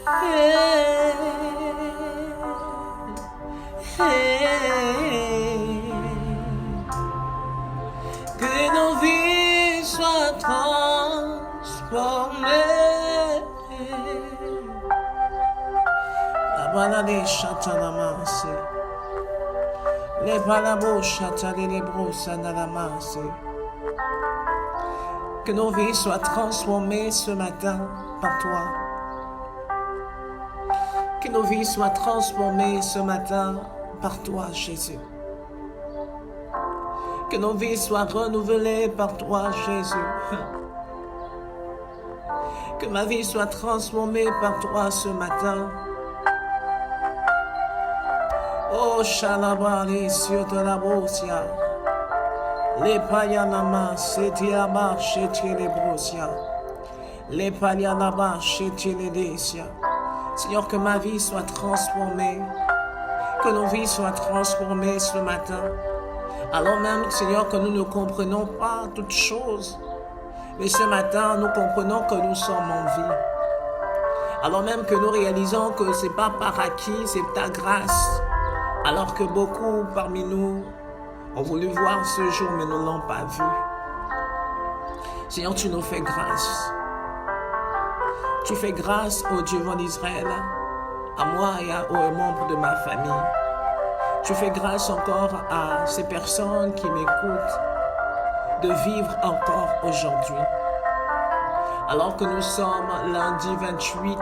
Hey, hey. Que nos vies soient transformées. La balade chatanamase, les balabos chatales les brosses nalamase. Que nos vies soient transformées ce matin par toi. Que nos vies soient transformées ce matin par toi, Jésus. Que nos vies soient renouvelées par toi, Jésus. Que ma vie soit transformée par toi ce matin. Oh, Shalabali, sur de la Bosia. Les Payanama, c'était là-bas, c'était les Brosia. Les Payanama, c'était les Desia. Seigneur, que ma vie soit transformée. Que nos vies soient transformées ce matin. Alors même, Seigneur, que nous ne comprenons pas toutes choses. Mais ce matin, nous comprenons que nous sommes en vie. Alors même que nous réalisons que ce n'est pas par acquis, c'est ta grâce. Alors que beaucoup parmi nous ont voulu voir ce jour, mais ne l'ont pas vu. Seigneur, tu nous fais grâce. Tu fais grâce au Dieu d'Israël, à moi et aux membres de ma famille. Tu fais grâce encore à ces personnes qui m'écoutent de vivre encore aujourd'hui. Alors que nous sommes lundi 28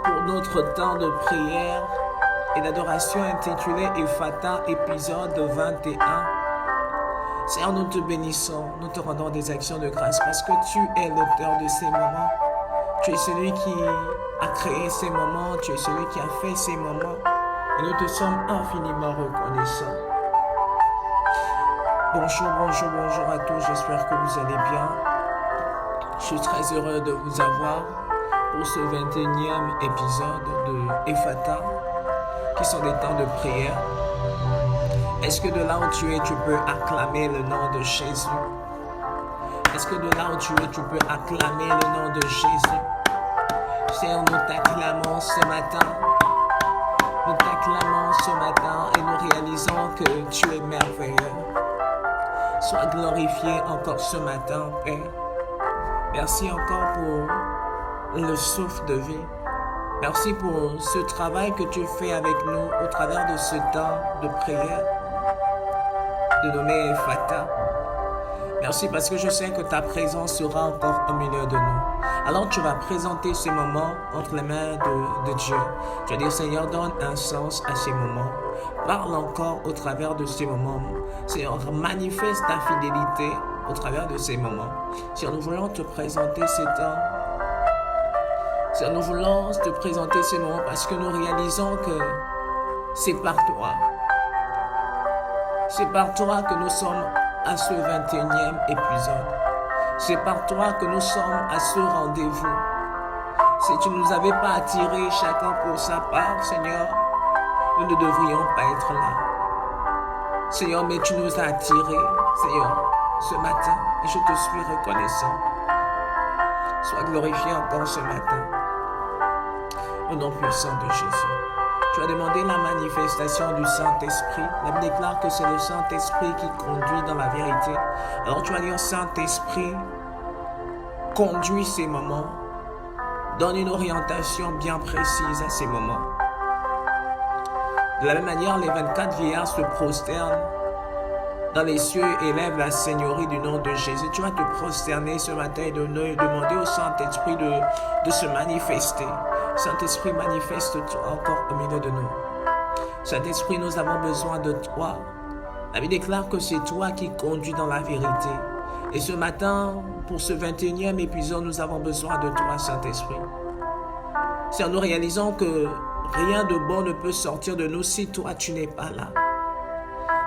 pour notre temps de prière et d'adoration intitulé Ephata, épisode 21. Seigneur, nous te bénissons, nous te rendons des actions de grâce parce que tu es l'auteur de ces moments. Tu es celui qui a créé ces moments, tu es celui qui a fait ces moments et nous te sommes infiniment reconnaissants. Bonjour, bonjour, bonjour à tous, j'espère que vous allez bien. Je suis très heureux de vous avoir pour ce 21e épisode de Ephata, qui sont des temps de prière. Est-ce que de là où tu es, tu peux acclamer le nom de Jésus? Est-ce que de là où tu es, tu peux acclamer le nom de Jésus? Seigneur, nous t'acclamons ce matin. Nous t'acclamons ce matin et nous réalisons que tu es merveilleux. Sois glorifié encore ce matin, Père. Merci encore pour le souffle de vie. Merci pour ce travail que tu fais avec nous au travers de ce temps de prière, de nommer Ephata. Merci parce que je sais que ta présence sera encore au milieu de nous. Alors tu vas présenter ces moments entre les mains de Dieu. Tu vas dire, Seigneur, donne un sens à ces moments. Parle encore au travers de ces moments. Seigneur, manifeste ta fidélité au travers de ces moments. Seigneur, nous voulons te présenter ces temps. Seigneur, nous voulons te présenter ces moments parce que nous réalisons que c'est par toi. C'est par toi que nous sommes à ce 21e épisode. C'est par toi que nous sommes à ce rendez-vous. Si tu ne nous avais pas attirés chacun pour sa part, Seigneur, nous ne devrions pas être là. Seigneur, mais tu nous as attirés, Seigneur, ce matin, et je te suis reconnaissant. Sois glorifié encore ce matin. Au nom puissant de Jésus. Tu as demandé la manifestation du Saint-Esprit. La Bible déclare que c'est le Saint-Esprit qui conduit dans la vérité. Alors tu vas dire, Saint-Esprit, conduis ces moments. Donne une orientation bien précise à ces moments. De la même manière, les 24 vieillards se prosternent dans les cieux et élèvent la seigneurie du nom de Jésus. Tu vas te prosterner ce matin et demander au Saint-Esprit de se manifester. Saint-Esprit, manifeste-toi encore au milieu de nous. Saint-Esprit, nous avons besoin de toi. La Bible déclare que c'est toi qui conduis dans la vérité. Et ce matin, pour ce 21e épisode, nous avons besoin de toi, Saint-Esprit. Seigneur, nous réalisons que rien de bon ne peut sortir de nous si toi, tu n'es pas là.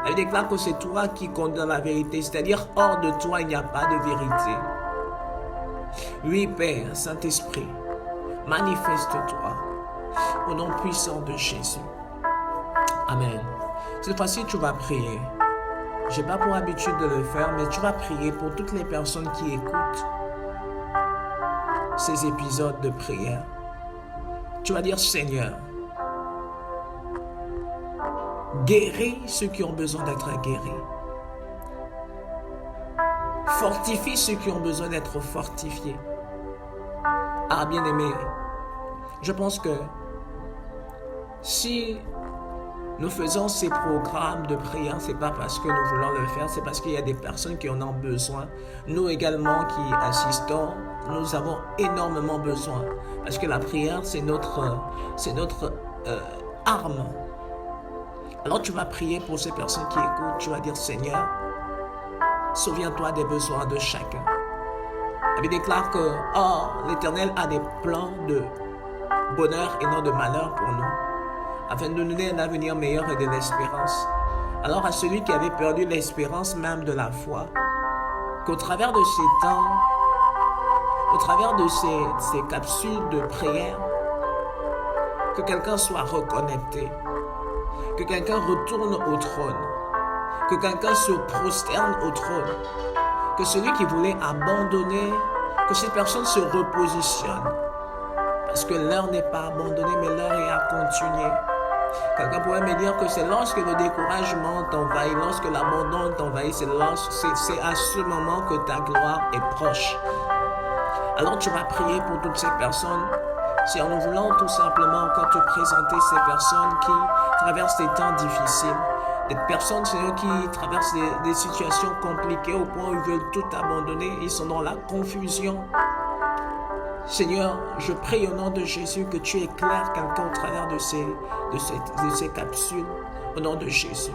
La Bible déclare que c'est toi qui conduis dans la vérité, c'est-à-dire hors de toi, il n'y a pas de vérité. Oui, Père, Saint-Esprit, manifeste-toi au nom puissant de Jésus. Amen. Cette fois-ci, tu vas prier. Je n'ai pas pour habitude de le faire, mais tu vas prier pour toutes les personnes qui écoutent ces épisodes de prière. Tu vas dire, Seigneur, guéris ceux qui ont besoin d'être guéris. Fortifie ceux qui ont besoin d'être fortifiés. Ah, bien-aimé, je pense que si nous faisons ces programmes de prière, c'est pas parce que nous voulons le faire, c'est parce qu'il y a des personnes qui en ont besoin. Nous également qui assistons, nous avons énormément besoin. Parce que la prière, c'est notre arme. Alors tu vas prier pour ces personnes qui écoutent, tu vas dire, Seigneur, souviens-toi des besoins de chacun. La Bible déclare que, l'Éternel a des plans de bonheur et non de malheur pour nous, afin de nous donner un avenir meilleur et de l'espérance. Alors à celui qui avait perdu l'espérance même de la foi, qu'au travers de ces temps, au travers de ces capsules de prière, que quelqu'un soit reconnecté, que quelqu'un retourne au trône, que quelqu'un se prosterne au trône, que celui qui voulait abandonner, que cette personne se repositionne, parce que l'heure n'est pas abandonnée, mais l'heure est à continuer. Quelqu'un pourrait me dire que c'est lorsque le découragement t'envahit, lorsque l'abandon t'envahit, c'est à ce moment que ta gloire est proche. Alors tu vas prier pour toutes ces personnes. C'est en nous voulant tout simplement encore te présenter ces personnes qui traversent des temps difficiles. Des personnes, Seigneur, qui traversent des situations compliquées au point où ils veulent tout abandonner. Ils sont dans la confusion. Seigneur, je prie au nom de Jésus que tu éclaires quelqu'un au travers de ces capsules. Au nom de Jésus.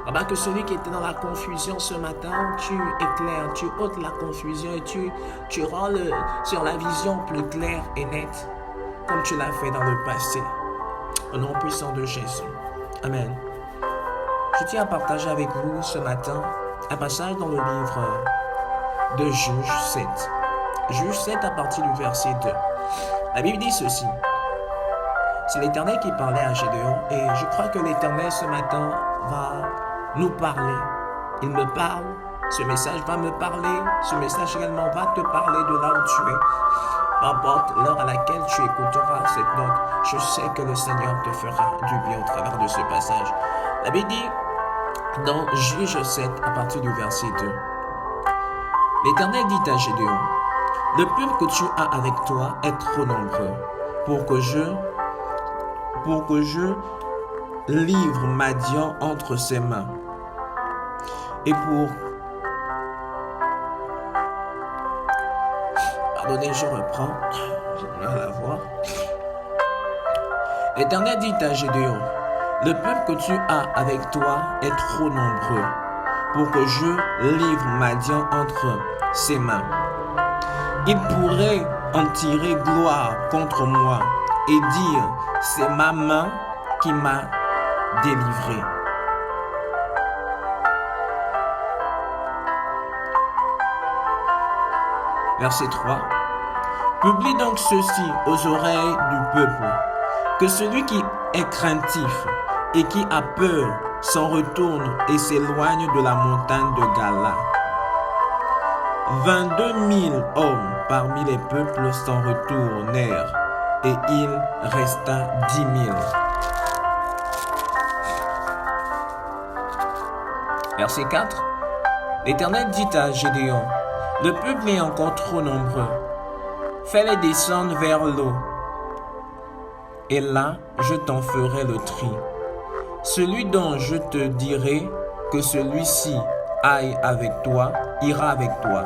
Papa, que celui qui était dans la confusion ce matin, tu éclaires, tu ôtes la confusion et tu rends sur la vision plus claire et nette, comme tu l'as fait dans le passé. Au nom puissant de Jésus. Amen. Je tiens à partager avec vous ce matin un passage dans le livre de Juge 7. Juge 7 à partir du verset 2. La Bible dit ceci. C'est l'Éternel qui parlait à Gédéon et je crois que l'Éternel ce matin va nous parler. Il me parle, ce message va me parler, ce message également va te parler de là où tu es. Peu importe l'heure à laquelle tu écouteras cette note, je sais que le Seigneur te fera du bien au travers de ce passage. La Bible dit dans Juge 7 à partir du verset 2. L'Éternel dit à Gédéon, le peuple que tu as avec toi est trop nombreux pour que je livre Madian entre ses mains. Et Pardonnez, je reprends. J'ai mal à la voix. L'Éternel dit à Gédéon, le peuple que tu as avec toi est trop nombreux pour que je livre Madian entre ses mains. Il pourrait en tirer gloire contre moi et dire, c'est ma main qui m'a délivré. Verset 3. Publie donc ceci aux oreilles du peuple, que celui qui est craintif et qui a peur s'en retourne et s'éloigne de la montagne de Gala. 22 000 hommes parmi les peuples s'en retournèrent et il resta 10 000. Verset 4. L'Éternel dit à Gédéon, le peuple est encore trop nombreux. Fais-les descendre vers l'eau. Et là, je t'en ferai le tri. Celui dont je te dirai que celui-ci aille avec toi, ira avec toi.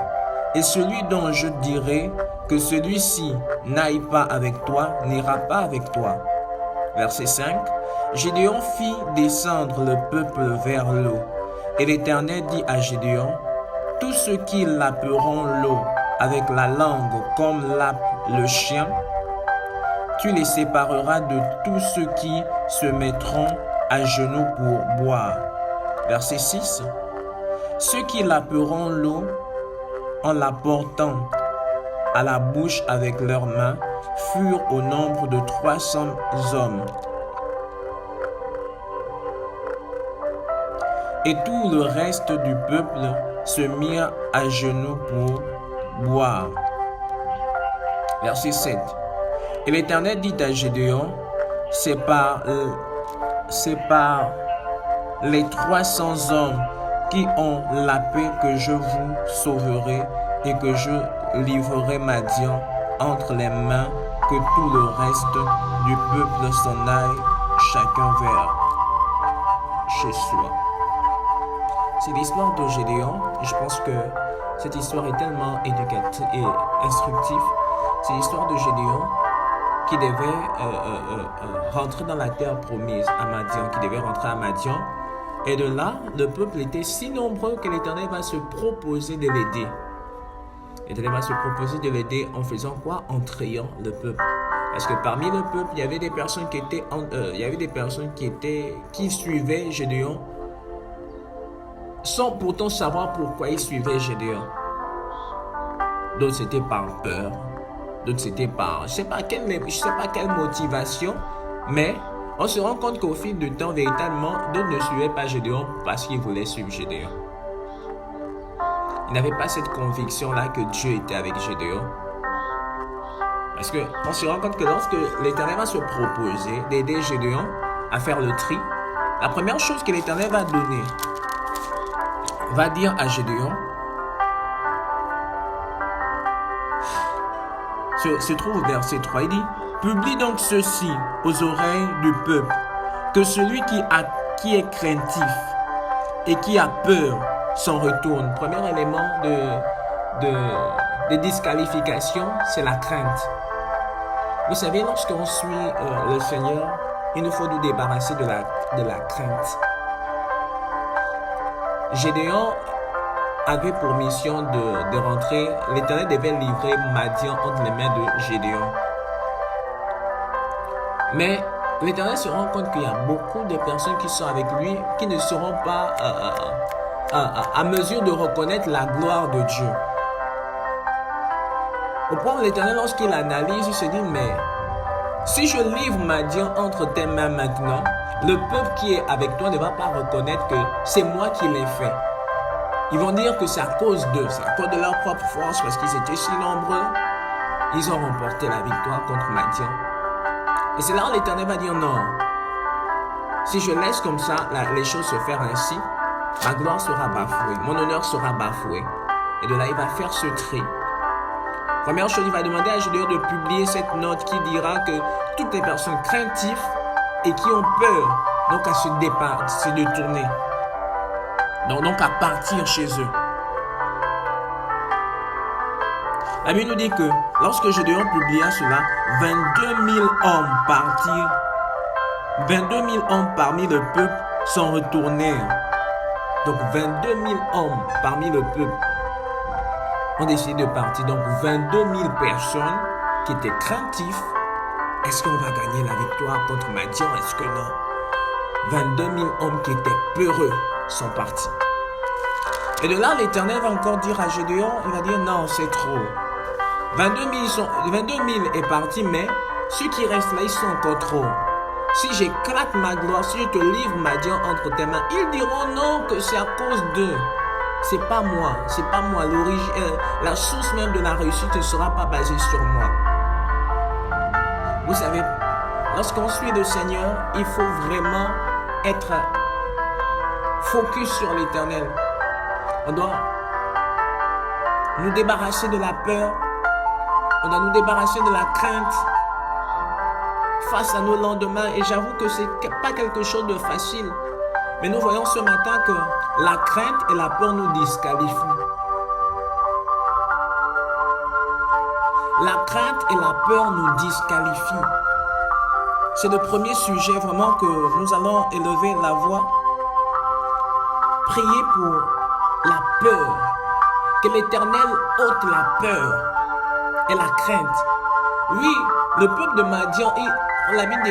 Et celui dont je dirai que celui-ci n'aille pas avec toi, n'ira pas avec toi. Verset 5. Gédéon fit descendre le peuple vers l'eau. Et l'Éternel dit à Gédéon, tous ceux qui laperont l'eau avec la langue comme lappe le chien, tu les sépareras de tous ceux qui se mettront à genoux pour boire. Verset 6. Ceux qui laperont l'eau en la portant à la bouche avec leurs mains furent au nombre de 300 hommes. Et tout le reste du peuple se mirent à genoux pour boire. Verset 7. Et l'Éternel dit à Gédéon, c'est par les 300 hommes qui ont la paix que je vous sauverai et que je livrerai Madian entre les mains, que tout le reste du peuple s'en aille chacun vers chez soi. C'est l'histoire de Gédéon et je pense que cette histoire est tellement éducative et instructive. C'est l'histoire de Gédéon qui devait rentrer dans la terre promise à Madian, qui devait rentrer à Madian. Et de là, le peuple était si nombreux que l'Éternel va se proposer de l'aider. L'Éternel va se proposer de l'aider en faisant quoi? En trayant le peuple. Parce que parmi le peuple, il y avait des personnes qui suivaient Gédéon sans pourtant savoir pourquoi ils suivaient Gédéon. D'autres c'était par peur, d'autres c'était par, je sais pas quelle motivation, mais on se rend compte qu'au fil du temps, véritablement, d'autres ne suivaient pas Gédéon parce qu'ils voulaient suivre Gédéon. Ils n'avaient pas cette conviction-là que Dieu était avec Gédéon. Parce qu'on se rend compte que lorsque l'Éternel va se proposer d'aider Gédéon à faire le tri, la première chose que l'Éternel va donner, va dire à Gédéon, se trouve au verset 3, il dit, publie donc ceci aux oreilles du peuple, que celui qui est craintif et qui a peur s'en retourne. Premier élément de disqualification, c'est la crainte. Vous savez, lorsqu'on suit le Seigneur, il nous faut nous débarrasser de la crainte. Gédéon avait pour mission de rentrer, l'Éternel devait livrer Madian entre les mains de Gédéon. Mais l'Éternel se rend compte qu'il y a beaucoup de personnes qui sont avec lui qui ne seront pas à mesure de reconnaître la gloire de Dieu. Au point où l'Éternel, lorsqu'il analyse, il se dit, mais si je livre Madian entre tes mains maintenant, le peuple qui est avec toi ne va pas reconnaître que c'est moi qui l'ai fait. Ils vont dire que c'est à cause d'eux, c'est à cause de leur propre force, parce qu'ils étaient si nombreux. Ils ont remporté la victoire contre Madian. Et c'est là où l'Éternel va dire non. Si je laisse comme ça les choses se faire ainsi, ma gloire sera bafouée, mon honneur sera bafoué. Et de là, il va faire ce tri. Première chose, il va demander à Gédéon de publier cette note qui dira que toutes les personnes craintives et qui ont peur, donc à se détourner. Donc à partir chez eux. La Bible nous dit que lorsque Gédéon publia cela, 22 000 hommes partirent. 22 000 hommes parmi le peuple s'en retournèrent. Donc 22 000 hommes parmi le peuple ont décidé de partir. Donc 22 000 personnes qui étaient craintives. Est-ce qu'on va gagner la victoire contre Madian? Est-ce que non? 22 000 hommes qui étaient peureux sont partis. Et de là, l'Éternel va encore dire à Gédéon, il va dire non, c'est trop. 22 000 est parti, mais ceux qui restent là, ils sont encore trop. Si j'éclate ma gloire, si je te livre Madian entre tes mains, ils diront non, que c'est à cause d'eux. C'est pas moi, c'est pas moi. La source même de la réussite ne sera pas basée sur moi. Vous savez, lorsqu'on suit le Seigneur, il faut vraiment être focus sur l'Éternel. On doit nous débarrasser de la peur. On doit nous débarrasser de la crainte face à nos lendemains. Et j'avoue que ce n'est pas quelque chose de facile. Mais nous voyons ce matin que la crainte et la peur nous disqualifient. La crainte et la peur nous disqualifient. C'est le premier sujet vraiment que nous allons élever la voix. Prier pour la peur. Que l'Éternel ôte la peur et la crainte. Oui, le peuple de Madian, la Bible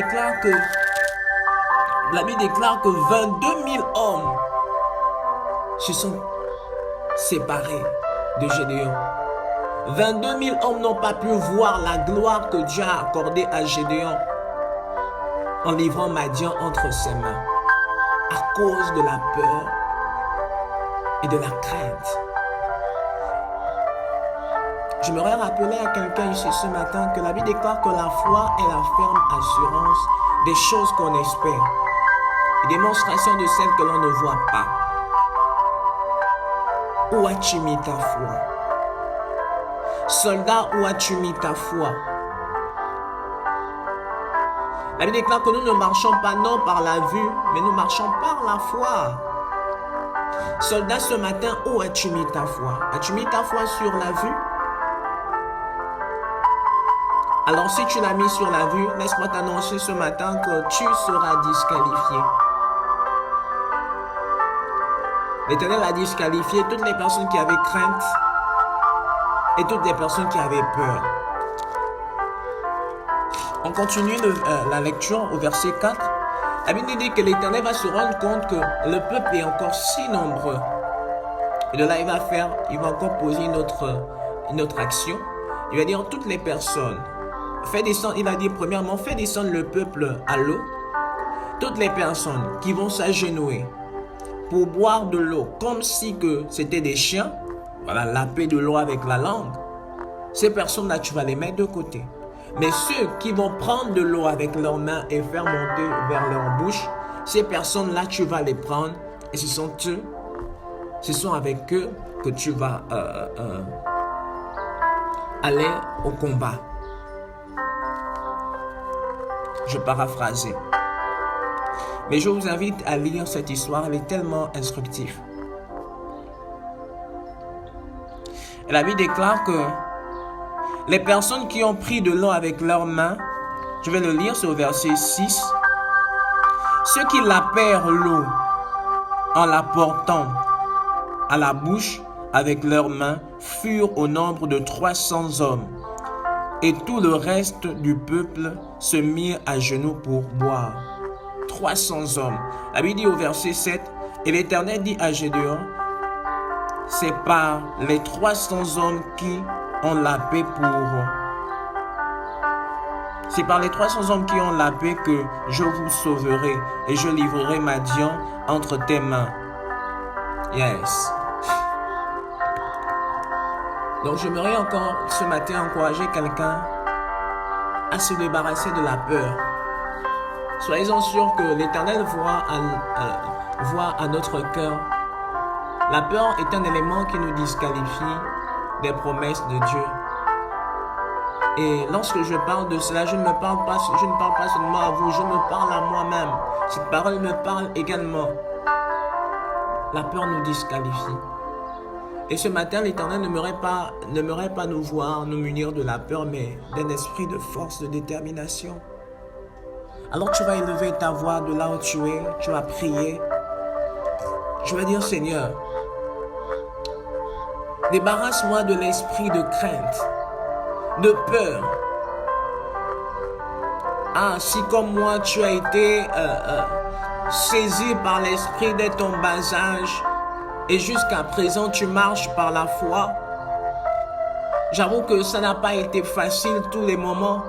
déclare que 22 000 hommes se sont séparés de Gédéon. 22 000 hommes n'ont pas pu voir la gloire que Dieu a accordée à Gédéon en livrant Madian entre ses mains à cause de la peur et de la crainte. J'aimerais rappeler à quelqu'un ici ce matin que la Bible déclare que la foi est la ferme assurance des choses qu'on espère et démonstration de celles que l'on ne voit pas. Où as-tu mis ta foi? Soldat, où as-tu mis ta foi? La Bible déclare que nous ne marchons pas non par la vue, mais nous marchons par la foi. Soldat, ce matin, où as-tu mis ta foi? As-tu mis ta foi sur la vue? Alors si tu l'as mis sur la vue, laisse-moi t'annoncer ce matin que tu seras disqualifié. L'Éternel a disqualifié toutes les personnes qui avaient crainte et toutes les personnes qui avaient peur. On continue la lecture au verset 4. La Bible dit que l'Éternel va se rendre compte que le peuple est encore si nombreux. Et de là, il va encore poser une autre action. Il va dire toutes les personnes. Il a dit premièrement, fais descendre le peuple à l'eau. Toutes les personnes qui vont s'agenouiller pour boire de l'eau comme si que c'était des chiens, voilà, laper de l'eau avec la langue. Ces personnes-là, tu vas les mettre de côté. Mais ceux qui vont prendre de l'eau avec leurs mains et faire monter vers leur bouche, ces personnes-là, tu vas les prendre et ce sont avec eux que tu vas aller au combat. Je paraphrase. Mais je vous invite à lire cette histoire, elle est tellement instructive. Et la Bible déclare que les personnes qui ont pris de l'eau avec leurs mains, je vais le lire, c'est au verset 6. Ceux qui lapèrent l'eau en la portant à la bouche avec leurs mains furent au nombre de 300 hommes. Et tout le reste du peuple se mit à genoux pour boire. 300 hommes. La Bible dit au verset 7, et l'Éternel dit à Gédéon, c'est par les 300 hommes qui ont lapé C'est par les 300 hommes qui ont lapé que je vous sauverai et je livrerai Madian entre tes mains. Yes. Donc j'aimerais encore ce matin encourager quelqu'un à se débarrasser de la peur. Soyez-en sûrs que l'Éternel voit à notre cœur. La peur est un élément qui nous disqualifie des promesses de Dieu. Et lorsque je parle de cela, je ne parle pas seulement à vous, je me parle à moi-même. Cette parole me parle également. La peur nous disqualifie. Et ce matin, l'Éternel n'aimerait pas nous voir, nous munir de la peur, mais d'un esprit de force, de détermination. Alors tu vas élever ta voix de là où tu es, tu vas prier. Je vais dire, Seigneur, débarrasse-moi de l'esprit de crainte, de peur. Ah, si comme moi tu as été saisi par l'esprit dès ton bas âge, et jusqu'à présent, tu marches par la foi. J'avoue que ça n'a pas été facile tous les moments.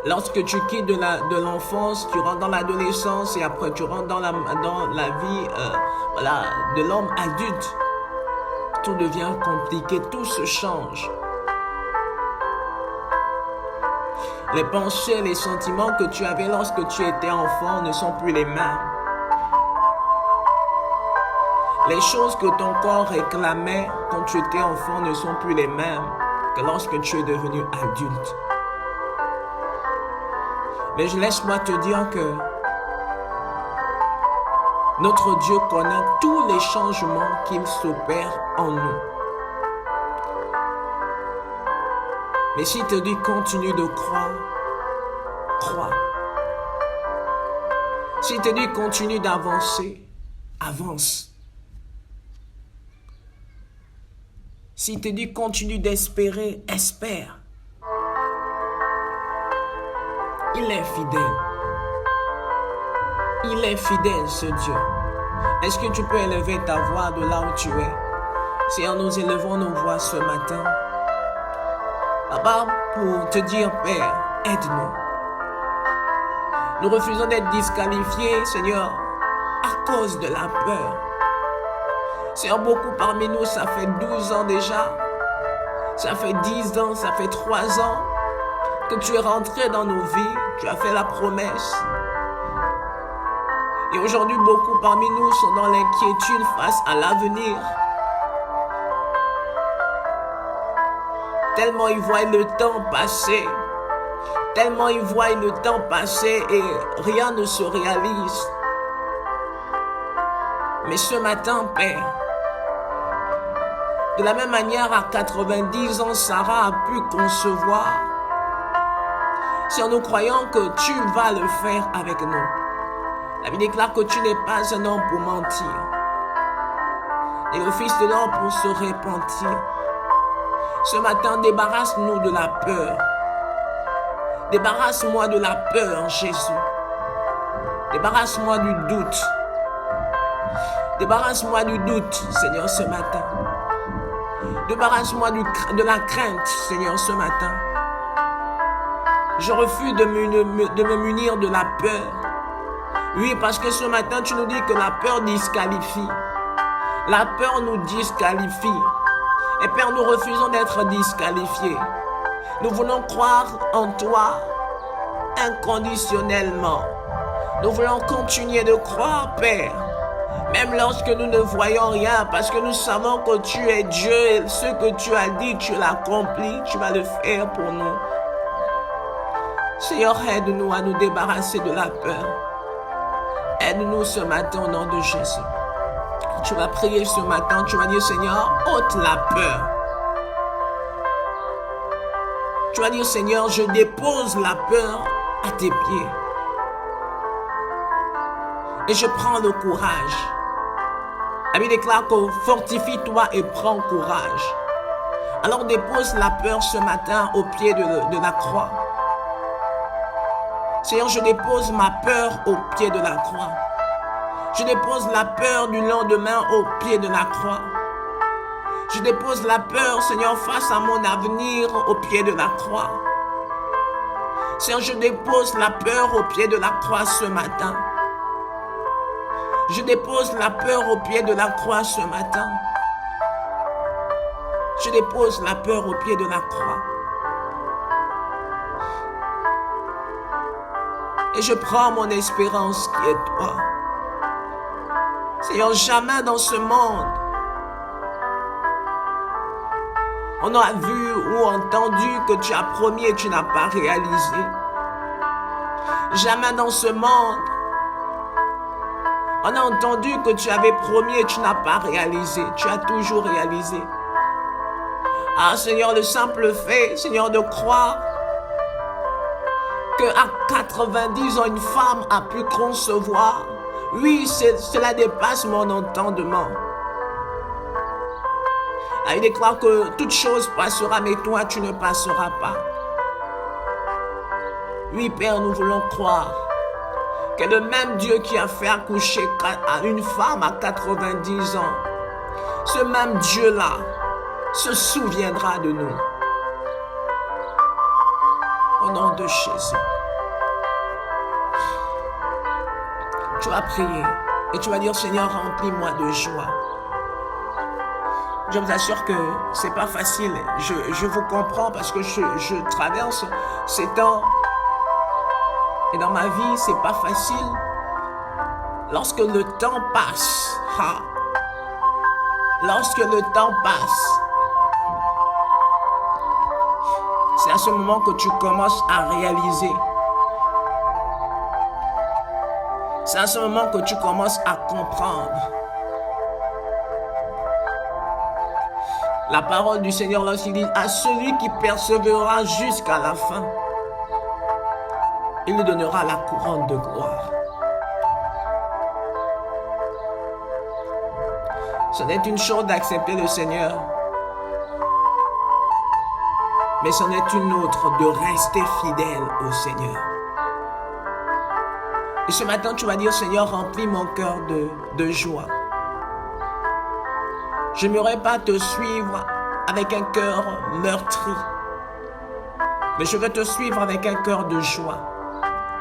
Lorsque tu quittes de l'enfance, tu rentres dans l'adolescence et après tu rentres dans la vie de l'homme adulte. Tout devient compliqué, tout se change. Les pensées, les sentiments que tu avais lorsque tu étais enfant ne sont plus les mêmes. Les choses que ton corps réclamait quand tu étais enfant ne sont plus les mêmes que lorsque tu es devenu adulte. Mais laisse-moi te dire que notre Dieu connaît tous les changements qu'il s'opère en nous. Mais s'il te dit continue de croire, crois. S'il te dit continue d'avancer, avance. S'il te dit continue d'espérer, espère. Il est fidèle. Il est fidèle, ce Dieu. Est-ce que tu peux élever ta voix de là où tu es? Seigneur, nous élevons nos voix ce matin. Papa, pour te dire, Père, aide-nous. Nous refusons d'être disqualifiés, Seigneur, à cause de la peur. Seigneur, beaucoup parmi nous, ça fait 12 ans déjà Ça fait 10 ans, ça fait 3 ans que tu es rentré dans nos vies. Tu as fait la promesse. Et aujourd'hui, beaucoup parmi nous sont dans l'inquiétude face à l'avenir. Tellement ils voient le temps passer. Tellement ils voient le temps passer et rien ne se réalise. Mais ce matin, Père, de la même manière, à 90 ans, Sarah a pu concevoir. Seigneur, nous croyons que tu vas le faire avec nous. La Bible déclare que tu n'es pas un homme pour mentir, et le Fils de l'homme pour se repentir. Ce matin, débarrasse-nous de la peur. Débarrasse-moi de la peur, Jésus. Débarrasse-moi du doute. Débarrasse-moi du doute, Seigneur, ce matin. Débarrasse-moi de la crainte, Seigneur, ce matin. Je refuse de me munir de la peur. Oui, parce que ce matin, tu nous dis que la peur disqualifie. La peur nous disqualifie. Et Père, nous refusons d'être disqualifiés. Nous voulons croire en toi inconditionnellement. Nous voulons continuer de croire, Père, même lorsque nous ne voyons rien, parce que nous savons que tu es Dieu et ce que tu as dit, tu l'accomplis, tu vas le faire pour nous. Seigneur, aide-nous à nous débarrasser de la peur. Aide-nous ce matin au nom de Jésus. Tu vas prier ce matin, tu vas dire, Seigneur, ôte la peur. Tu vas dire, Seigneur, je dépose la peur à tes pieds. Et je prends le courage. La Bible déclare que fortifie-toi et prends courage. Alors dépose la peur ce matin au pied de la croix. Seigneur, je dépose ma peur au pied de la croix. Je dépose la peur du lendemain au pied de la croix. Je dépose la peur, Seigneur, face à mon avenir au pied de la croix. Seigneur, je dépose la peur au pied de la croix ce matin. Je dépose la peur au pied de la croix ce matin. Je dépose la peur au pied de la croix. Et je prends mon espérance qui est toi. Seigneur, jamais dans ce monde, on a vu ou entendu que tu as promis et tu n'as pas réalisé. Jamais dans ce monde, on a entendu que tu avais promis et tu n'as pas réalisé. Tu as toujours réalisé. Ah Seigneur, le simple fait, Seigneur, de croire qu'à 90 ans, une femme a pu concevoir. Oui, cela dépasse mon entendement. Il déclare que toute chose passera, mais toi, tu ne passeras pas. Oui, Père, nous voulons croire que le même Dieu qui a fait accoucher à une femme à 90 ans, ce même Dieu-là se souviendra de nous. Au nom de Jésus. Tu vas prier et tu vas dire, Seigneur, remplis-moi de joie. Je vous assure que c'est pas facile. Je vous comprends parce que je traverse ces temps. Et dans ma vie, c'est pas facile. Lorsque le temps passe, lorsque le temps passe, c'est à ce moment que tu commences à réaliser. C'est à ce moment que tu commences à comprendre. La parole du Seigneur lorsqu'il dit à celui qui persévérera jusqu'à la fin, il lui donnera la couronne de gloire. Ce n'est une chose d'accepter le Seigneur, mais c'en est une autre de rester fidèle au Seigneur. Et ce matin, tu vas dire, Seigneur, remplis mon cœur de joie. Je n'aimerais pas te suivre avec un cœur meurtri, mais je veux te suivre avec un cœur de joie,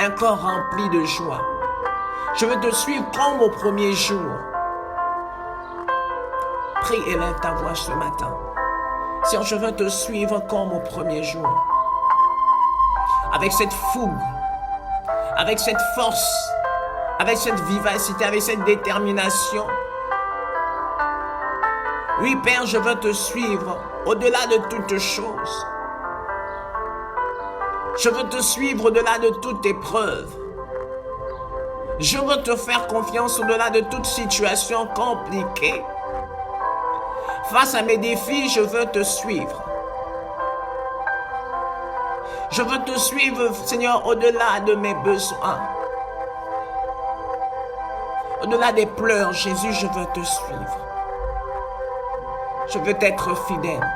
un cœur rempli de joie. Je veux te suivre comme au premier jour. Prie et lève ta voix ce matin. Seigneur, je veux te suivre comme au premier jour. Avec cette fougue, avec cette force, avec cette vivacité, avec cette détermination. Oui, Père, je veux te suivre au-delà de toutes choses. Je veux te suivre au-delà de toute épreuve. Je veux te faire confiance au-delà de toute situation compliquée. Face à mes défis, je veux te suivre. Je veux te suivre, Seigneur, au-delà de mes besoins. Au-delà des pleurs, Jésus, je veux te suivre. Je veux t'être fidèle.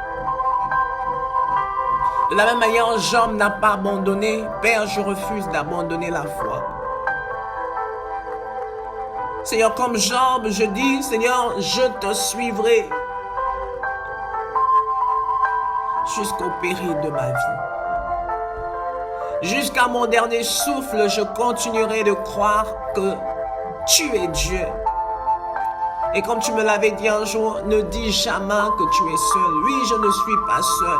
De la même manière, Job n'a pas abandonné. Père, je refuse d'abandonner la foi. Seigneur, comme Job, je dis, Seigneur, je te suivrai jusqu'au péril de ma vie. Jusqu'à mon dernier souffle, je continuerai de croire que tu es Dieu. Et comme tu me l'avais dit un jour, ne dis jamais que tu es seul. Oui, je ne suis pas seul.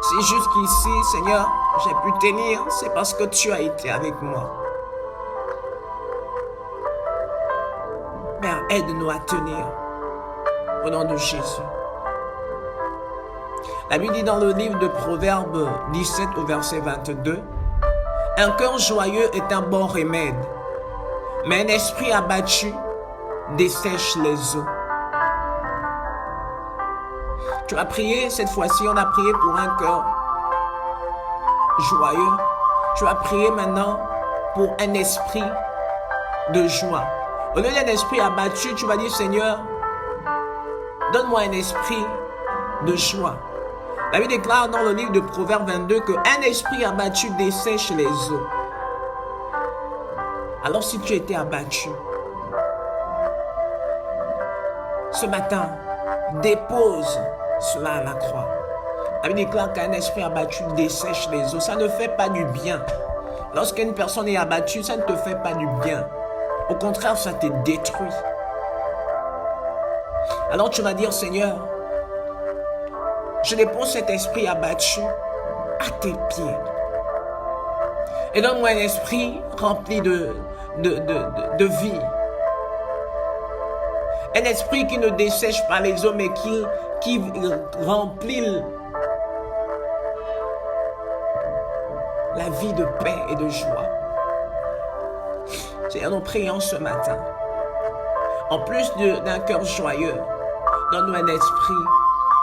C'est jusqu'ici, Seigneur, j'ai pu tenir, c'est parce que tu as été avec moi. Père, aide-nous à tenir au nom de Jésus. La Bible dit dans le livre de Proverbes 17 au verset 22, « Un cœur joyeux est un bon remède, mais un esprit abattu dessèche les eaux. » Tu as prié cette fois-ci, on a prié pour un cœur joyeux. Tu as prié maintenant pour un esprit de joie. Au lieu d'un esprit abattu, tu vas dire, Seigneur, donne-moi un esprit de joie. La Bible déclare dans le livre de Proverbes 22 qu'un esprit abattu dessèche les eaux. Alors si tu étais abattu, ce matin, dépose cela à la croix. La Bible déclare qu'un esprit abattu dessèche les eaux. Ça ne fait pas du bien. Lorsqu'une personne est abattue, ça ne te fait pas du bien. Au contraire, ça te détruit. Alors tu vas dire, Seigneur, je dépose cet esprit abattu à tes pieds. Et donne-moi un esprit rempli de vie. Un esprit qui ne dessèche pas les eaux, mais qui remplit la vie de paix et de joie. Seigneur, nous prions ce matin. En plus d'un cœur joyeux, donne-nous un esprit,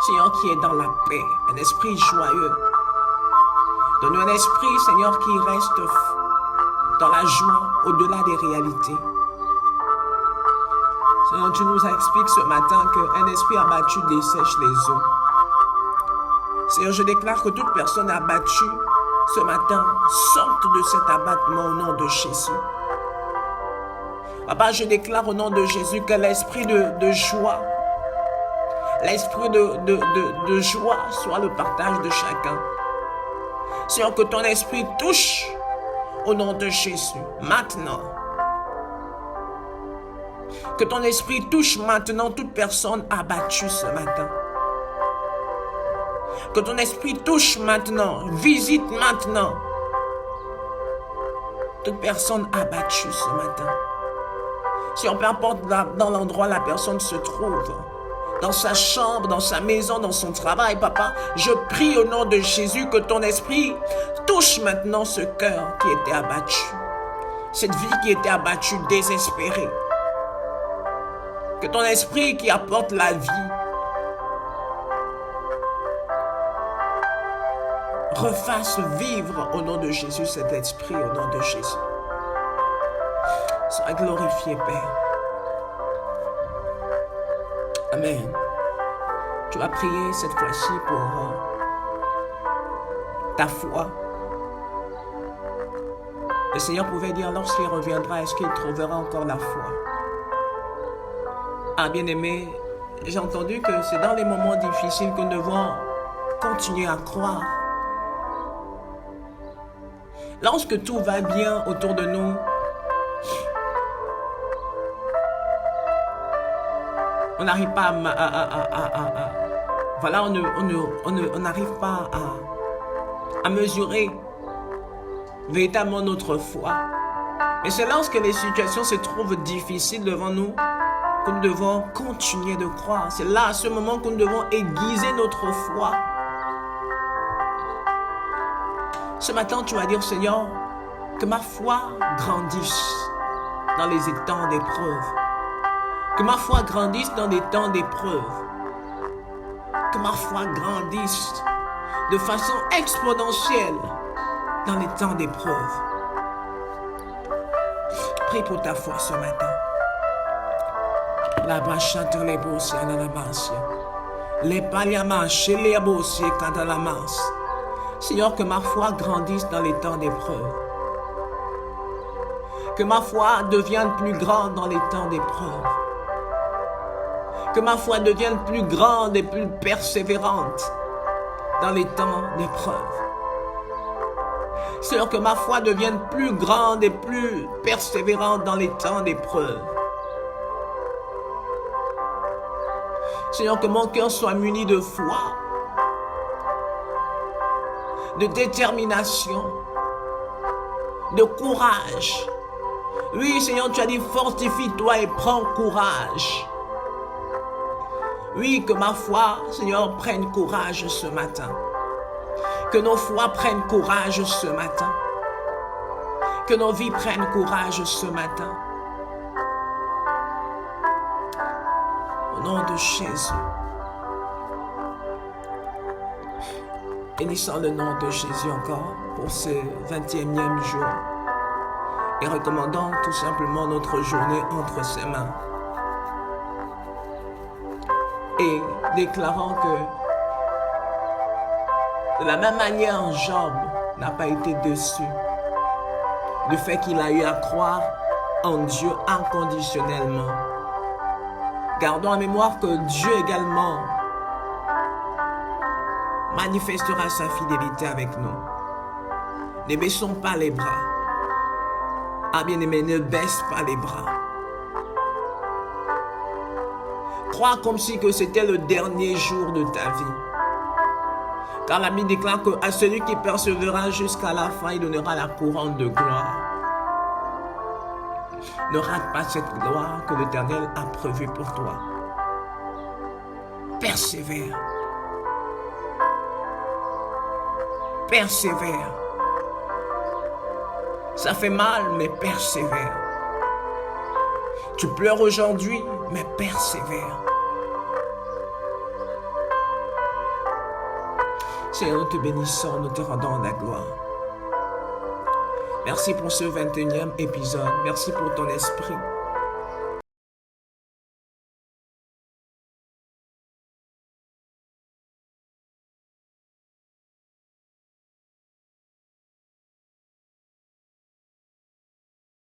Seigneur, qui est dans la paix, un esprit joyeux. Donne-nous un esprit, Seigneur, qui reste dans la joie, au-delà des réalités. Seigneur, tu nous expliques ce matin qu'un esprit abattu dessèche les eaux. Seigneur, je déclare que toute personne abattue ce matin sorte de cet abattement au nom de Jésus. Papa, je déclare au nom de Jésus que l'esprit de joie, l'esprit de joie soit le partage de chacun. Seigneur, que ton esprit touche au nom de Jésus, maintenant. Que ton esprit touche maintenant toute personne abattue ce matin. Que ton esprit touche maintenant, visite maintenant toute personne abattue ce matin. Si on peu importe dans l'endroit où la personne se trouve, dans sa chambre, dans sa maison, dans son travail, papa, je prie au nom de Jésus que ton esprit touche maintenant ce cœur qui était abattu. Cette vie qui était abattue, désespérée. Que ton esprit qui apporte la vie refasse vivre au nom de Jésus cet esprit, au nom de Jésus. Sois glorifié, Père. Amen. Tu vas prier cette fois-ci pour ta foi. Le Seigneur pouvait dire, lorsqu'il reviendra, est-ce qu'il trouvera encore la foi? Ah, bien-aimé, j'ai entendu que c'est dans les moments difficiles que nous devons continuer à croire. Lorsque tout va bien autour de nous, on n'arrive pas Voilà, on n'arrive pas à mesurer véritablement notre foi. Et c'est lorsque les situations se trouvent difficiles devant nous que nous devons continuer de croire. C'est là, à ce moment, que nous devons aiguiser notre foi. Ce matin, tu vas dire, Seigneur, que ma foi grandisse dans les temps d'épreuve. Que ma foi grandisse dans des temps d'épreuve. Que ma foi grandisse de façon exponentielle dans les temps d'épreuve. Prie pour ta foi ce matin. La bachante les bosses à la masse. Les paliamas chez les bosses quand à la masse. Seigneur, que ma foi grandisse dans les temps d'épreuve. Que ma foi devienne plus grande dans les temps d'épreuve. Que ma foi devienne plus grande et plus persévérante dans les temps d'épreuve. Seigneur, que ma foi devienne plus grande et plus persévérante dans les temps d'épreuve. Seigneur, que mon cœur soit muni de foi, de détermination, de courage. Oui, Seigneur, tu as dit, fortifie-toi et prends courage. Oui, que ma foi, Seigneur, prenne courage ce matin. Que nos foi prennent courage ce matin. Que nos vies prennent courage ce matin. Au nom de Jésus. Bénissons le nom de Jésus encore pour ce 21e jour. Et recommandons tout simplement notre journée entre ses mains. Et déclarant que de la même manière, Job n'a pas été déçu du fait qu'il a eu à croire en Dieu inconditionnellement. Gardons en mémoire que Dieu également manifestera sa fidélité avec nous. Ne baissons pas les bras. Ah bien-aimé, ne baisse pas les bras. Crois comme si que c'était le dernier jour de ta vie. Car la Bible déclare qu'à celui qui persévérera jusqu'à la fin, il donnera la couronne de gloire. Ne rate pas cette gloire que l'Éternel a prévue pour toi. Persévère. Persévère. Ça fait mal, mais persévère. Tu pleures aujourd'hui, mais persévère. Seigneur, nous te bénissons, nous te rendons la gloire. Merci pour ce 21e épisode. Merci pour ton esprit.